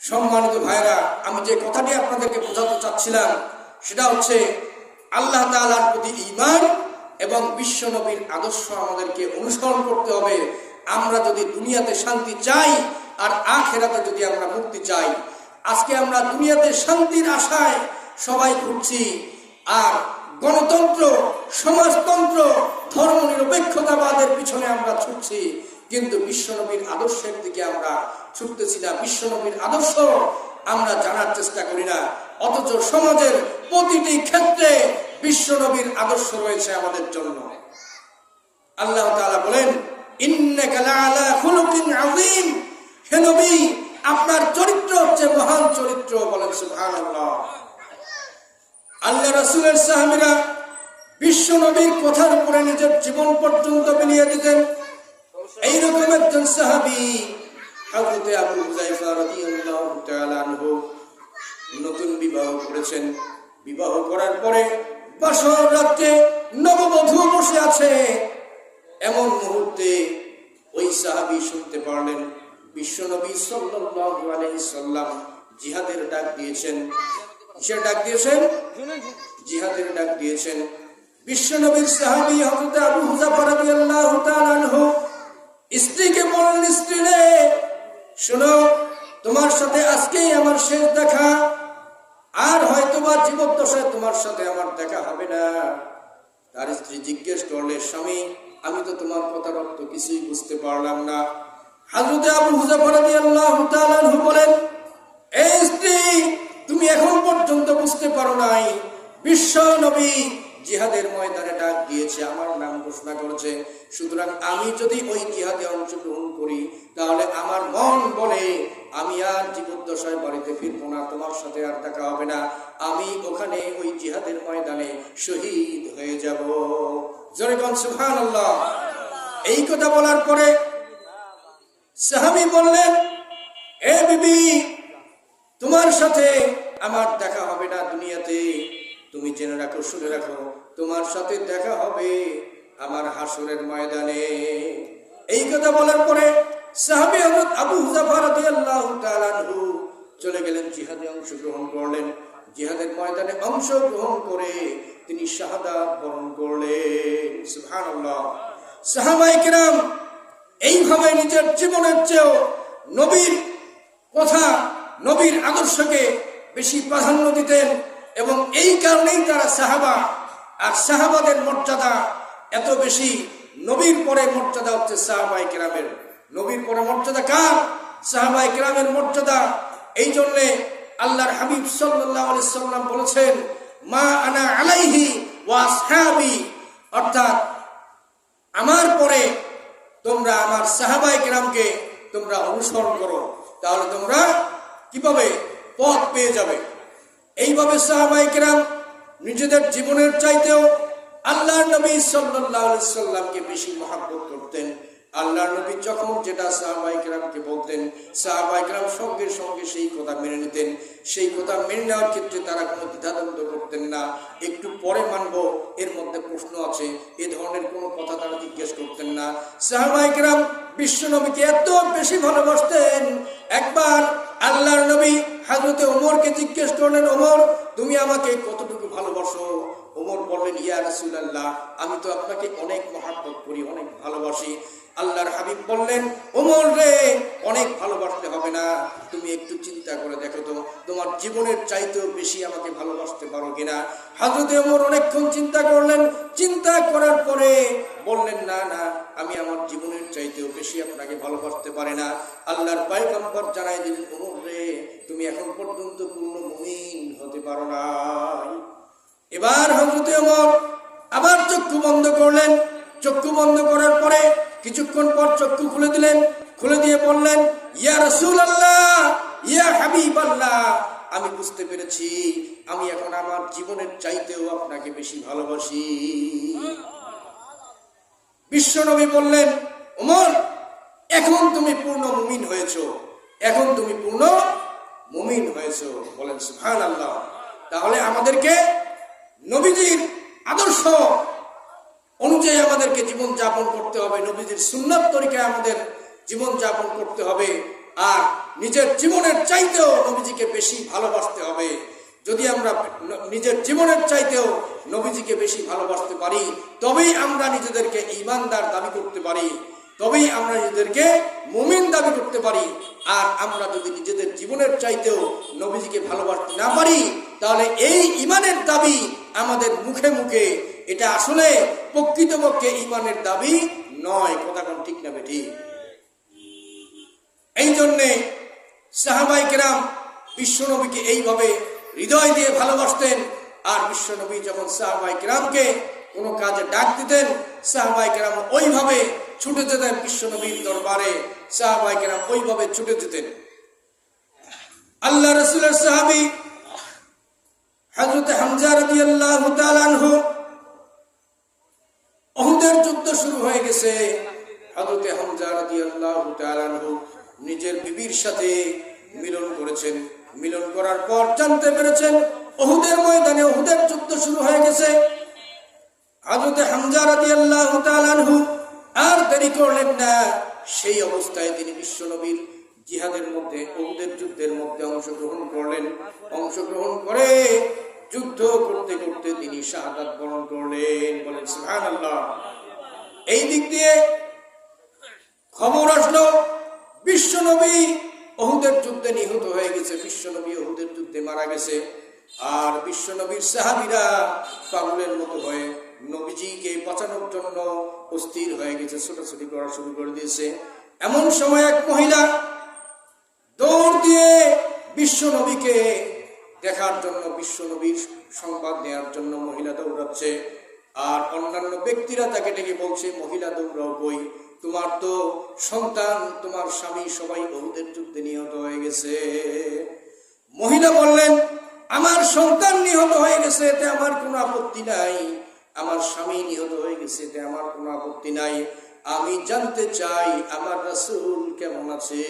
সম্মানিত ভাইরা, আমি যে কথাটি আপনাদেরকে বোঝাতে চাচ্ছিলাম সেটা হচ্ছে আল্লাহ তাআলার প্রতি ঈমান এবং বিশ্ব নবীর আদর্শ আমাদেরকে অনুসরণ করতে হবে। আমরা যদি দুনিয়াতে শান্তি চাই আর আখিরাতে যদি আমরা মুক্তি চাই। আজকে আমরা দুনিয়াতে শান্তির আশায় সবাই ঘুরছি, আর গণতন্ত্র, সমাজতন্ত্র, ধর্মনিরপেক্ষতাবাদের পিছনে আমরা ছুটছি, কিন্তু বিশ্বনবীর আদর্শের দিকে আমরা ছুটতেছি না। বিশ্বনবীর আদর্শ আমরা জানার চেষ্টা করি না, অথচ সমাজের প্রতিটি ক্ষেত্রে বিশ্বনবীর আদর্শ রয়েছে আমাদের জন্য। আল্লাহ তাআলা বলেন, ইন্নাকা লাআলা খুলুকিন আযীম, হে নবী আপনার চরিত্র হচ্ছে মহান চরিত্র। বলেন সুবহানাল্লাহ। আল্লাহ রাসূলের সাহাবীরা বিশ্বনবীর কথার উপরে নিজের জীবন পর্যন্ত বিলিয়ে দিতেন। এইরকম একজন সাহাবী হযরত আবু হুযায়ফা রাদিয়াল্লাহু তাআলা আনহু নতুন বিবাহ করেছেন। বিবাহ করার পরে বাসর রাতে নববধূ বসে আছে, এমন মুহূর্তে ওই সাহাবী শুনতে পারলেন বিশ্বনবী সাল্লাল্লাহু আলাইহি সাল্লাম জিহাদের ডাক দিয়েছেন। কিসের ডাক দিয়েছেন? জিহাদের ডাক দিয়েছেন। বিশ্বনবীর সাহাবী হযরত আবু হুযায়ফা রাদিয়াল্লাহু তাআলা আনহু স্ত্রীকে বললেন, স্ত্রী রে শোনো, তোমার সাথে আজকেই আমার শেষ দেখা, আর হয়তোবা জীবদ্দশায় তোমার সাথে আমার দেখা হবে না। তার স্ত্রী জিজ্ঞেস করলে, স্বামী আমি তো তোমার কথার অর্থ কিছুই বুঝতে পারলাম না। হযরত আবু হুযায়ফা রাদিয়াল্লাহু তাআলা আনহু বলেন, এই স্ত্রী তুমি এখন পর্যন্ত বুঝতে পারো নাই, বিশ্ব নবী জিহাদের ময়দানে ডাক দিয়েছে, আমার নাম ঘোষণা করেছে। সুতরাং আমি যদি ওই জিহাদে অংশগ্রহণ করি তাহলে আমার মন বলে আমি আর জীবদ্দশায় বাড়িতে ফিরবো না, তোমার সাথে আর দেখা হবে না, আমি ওখানে ওই জিহাদের ময়দানে শহীদ হয়ে যাব। জোরে বলেন সুবহানাল্লাহ। এই কথা বলার পরে সাহাবী বললেন, এ বিবি তোমার সাথে আমার দেখা হবে না দুনিয়াতে, তুমি জেনে রাখো, শুনে রাখো, তোমার সাথে দেখা হবে আমার হাসরের ময়দানে। এই কথা বলার পরে সাহাবী হযরত আবু হুযায়ফা রাদিয়াল্লাহু তাআলা আনহু চলে গেলেন, জিহাদে অংশগ্রহণ করলেন। জিহাদের ময়দানে অংশগ্রহণ করে তিনি শাহাদাত বরণ করলেন। সুবহানাল্লাহ। সাহাবায়ে কেরাম এইভাবে নিজের জীবনের চেয়েও নবীর কথা, নবীর আদর্শকে বেশি প্রাধান্য দিতেন, এবং এই কারণেই তারা সাহাবা। আর সাহাবাদের মর্যাদা এত বেশি, নবীর পরে মর্যাদা হচ্ছে সাহাবায়ে কেরামের। নবীর পরে মর্যাদা কার? সাহাবায়ে কেরামের মর্যাদা। এই জন্যে আল্লাহর হাবিব সাল্লাল্লাহু আলাইহি সাল্লাম বলেছেন, মা আনা আলাইহি ওয়া আসহাবি, অর্থাৎ আমার পরে তোমরা আমার সাহাবায়ে কেরামকে তোমরা অনুসরণ করো, তাহলে তোমরা কিভাবে পথ পেয়ে যাবে। এইভাবে সাহাবায়ে কেরাম নিজেদের জীবনের চাইতেও আল্লাহর নবী সাল্লাল্লাহু আলাইহি সাল্লামকে বেশি মহব্বত করতেন। আল্লাহর নবী যখন যেটা সাহাবায়ে কেরামকে বলতেন, সাহাবায়ে কেরাম সঙ্গে সঙ্গে সেই কথা মেনে নিতেন। সেই কথা মেনে নেওয়ার ক্ষেত্রে তারা কোনো দ্বিধাদ্বন্দ্ব করতেন না। একটু পরে মানবো, এর মধ্যে প্রশ্ন আছে, এ ধরনের কোনো কথা তারা জিজ্ঞেস করতেন না। সাহাবায়ে কেরাম বিশ্ব নবীকে এত বেশি ভালোবাসতেন, একবার আল্লাহর নবী হযরত ওমরকে জিজ্ঞেস করলেন, ওমর তুমি আমাকে কতটুকু ভালোবাসো? ওমর বললেন, ইয়া রাসূলুল্লাহ আমি তো আপনাকে অনেক মহব্বত করি, অনেক ভালোবাসি। আল্লাহর হাবিব বললেন, ওমর রে অনেক ভালোবাসতে হবে না, তুমি একটু চিন্তা করে দেখো তো তোমার জীবনের চাইতেও বেশি আমাকে ভালোবাসতে পারো কিনা। হযরত ওমর অনেকক্ষণ চিন্তা করলেন, চিন্তা করার পরে বললেন, না না আমি আমার জীবনের চাইতেও বেশি আপনাকে ভালোবাসতে পারি না। আল্লাহর পয়গম্বর জানাই দিলেন, ওমর রে তুমি এখন পর্যন্ত পূর্ণ মুমিন হতে পারো না। এবার হযরত ওমর আবার চক্ষু বন্ধ করলেন। চক্ষু বন্ধ করার পরে কিছুক্ষণ পর চক্ষু খুলে দিলেন। খুলে দিয়ে বললেন, ইয়া রাসূলুল্লাহ, ইয়া হাবিবাল্লাহ, আমি বুঝতে পেরেছি আমি এখন আমার জীবনের চাইতেও আপনাকে বেশি ভালোবাসি। বিশ্বনবী বললেন, ওমর এখন তুমি পূর্ণ মুমিন হয়েছো, এখন তুমি পূর্ণ মুমিন হয়েছো। বলেন সুবহানাল্লাহ। তাহলে আমাদেরকে নবীজির আদর্শ অনুযায়ী আমাদেরকে জীবন যাপন করতে হবে, নবীজির সুন্নাত তরিকায় আমাদের জীবন যাপন করতে হবে। আর নিজের জীবনের চাইতেও নবীজিকে বেশি ভালোবাসতে হবে। যদি আমরা নিজের জীবনের চাইতেও নবীজিকে বেশি ভালোবাসতে পারি, তবেই আমরা নিজেদেরকে ঈমানদার দাবি করতে পারি, তবেই আমরা নিজেদেরকে মুমিন দাবি করতে পারি। আর আমরা যদি নিজেদের জীবনের চাইতেও নবীজিকে ভালোবাসতে না পারি, তাহলে এই ঈমানের দাবি আমাদের মুখে মুখে, এটা আসলে প্রকৃতপক্ষে ঈমানের দাবি নয়। কথা কোন ঠিক না বেঠিক? এই জন্যে সাহাবায়ে কেরাম বিশ্বনবীকে এইভাবে হৃদয় দিয়ে ভালোবাসতেন। আর বিশ্বনবী যখন সাহাবায়ে কেরামকে কোনো কাজে ডাক দিতেন, সাহাবায়ে কেরাম ওইভাবে ছুটে যেতেন বিশ্বনবীর দরবারে, সাহাবায়ে কেরাম ওইভাবে ছুটে যেতেন। আল্লাহ রাসূলের সাহাবী হযরত হামজা রাদিয়াল্লাহু তাআলা আনহু, উহুদের যুদ্ধ শুরু হয়ে গেছে। হযরত হামজা রাদিয়াল্লাহু তাআলা আনহু নিজের বিবির সাথে মিলন করেছেন। মিলন করার পর জানতে পেরেছেন উহুদের ময়দানে উহুদের যুদ্ধ শুরু হয়ে গেছে। হযরত হামজা রাদিয়াল্লাহু তাআলা আনহু আর দেরি করলেন না। সেই অবস্থায় তিনি বিশ্বনবীর জিহাদের মধ্যে, উহুদের যুদ্ধের মধ্যে অংশগ্রহণ করলেন। অংশগ্রহণ করে যুদ্ধ করতে করতে তিনি শাহাদাত বরণ করলেন। বলেন সুবহানাল্লাহ। এই দিক দিয়ে খবর আসলো বিশ্বনবী উহুদের যুদ্ধে নিহত হয়ে গেছে, বিশ্বনবী উহুদের যুদ্ধে মারা গেছে। আর বিশ্বনবীর সাহাবীরা পাগলের মতো হয়ে নবীজিকে বাঁচানোর জন্য অস্থির হয়ে গেছে, ছোটাছুটি করা শুরু করে দিয়েছে। এমন সময় এক মহিলা দৌড় দিয়ে বিশ্বনবীকে দেখার জন্য, বিশ্বনবীর সংবাদ নেওয়ার জন্য মহিলা দৌড়াচ্ছে। আর অন্যান্য ব্যক্তিরা তাকে ডেকে বলছে, মহিলা দৌড়াও কই, তোমার তো সন্তান, তোমার স্বামী সবাই উহুদের যুদ্ধে নিহত হয়ে গেছে। মহিলা বললেন, আমার সন্তান নিহত হয়ে গেছে, এতে আমার কোনো আপত্তি নাই। আমার স্বামী নিহত হয়ে গেছে, এতে আমার কোনো আপত্তি নাই। আমি জানতে চাই আমার রাসূল কেমন আছে।